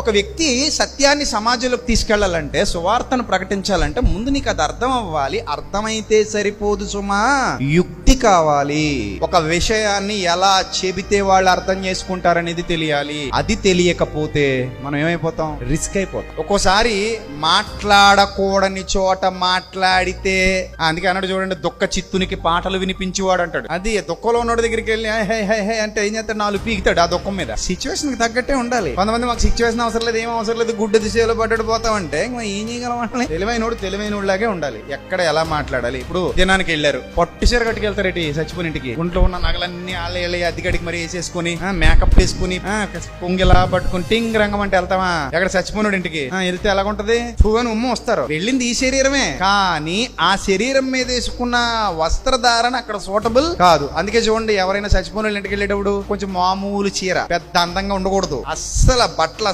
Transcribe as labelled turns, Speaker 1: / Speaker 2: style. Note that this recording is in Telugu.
Speaker 1: ఒక వ్యక్తి సత్యాన్ని సమాజంలోకి తీసుకెళ్లాలంటే, సువార్తను ప్రకటించాలంటే ముందు నీకు అది అర్థం అవ్వాలి. అర్థమైతే సరిపోదు సుమా, యుక్తి కావాలి. ఒక విషయాన్ని ఎలా చెబితే వాళ్ళు అర్థం చేసుకుంటారనేది తెలియాలి. అది తెలియకపోతే మనం ఏమైపోతాం? రిస్క్ అయిపోతాం. ఒక్కోసారి మాట్లాడకూడని చోట మాట్లాడితే, అందుకే అన్నాడు చూడండి, దుఃఖ చిత్తునికి పాటలు వినిపించేవాడు అంటాడు. అది దుఃఖంలో ఉన్నోడి దగ్గరికి వెళ్ళి హై హై హై అంటే ఏం చేస్తాడు? 4 పీకుతాడు ఆ దుఃఖం మీద. సిచ్యువేషన్ కి తగ్గట్టే ఉండాలి. కొంతమంది మాకు సిచ్యువేషన్ అవసరం లేదు, ఏం అవసరం లేదు, గుడ్డ దిశలో పడ్డాడు పోతామంటే ఏం చేయగలం? అంటే తెలివైనోడు లాగే ఉండాలి. ఎక్కడ ఎలా మాట్లాడాలి. ఇప్పుడు దినానికి వెళ్ళారు, పట్టు చీర కట్టుకెళ్తారేటి చచ్చిపోయిన ఇంటికి, ఒంట్లో ఉన్న నగలన్నీ ఆళ్ళ అద్దెగడికి మరి వేసేసుకుని, మేకప్ వేసుకుని, పొంగిలా పట్టుకుని టింగ్ రంగం అంటే వెళ్తామా? ఎక్కడ చచ్చిపోయినోడు ఇంటికి వెళ్తే ఎలాగుంటది? అని ఉమ్మ వస్తారు. వెళ్ళింది ఈ శరీరమే, కానీ ఆ శరీరం మీద వేసుకున్న వస్త్రధారణ అక్కడ సూటబుల్ కాదు. అందుకే చూడండి, ఎవరైనా చచ్చిపోయిన ఇంటికి వెళ్ళేటప్పుడు కొంచెం మామూలు చీర, పెద్ద అందంగా ఉండకూడదు. అస్సలు బట్టలు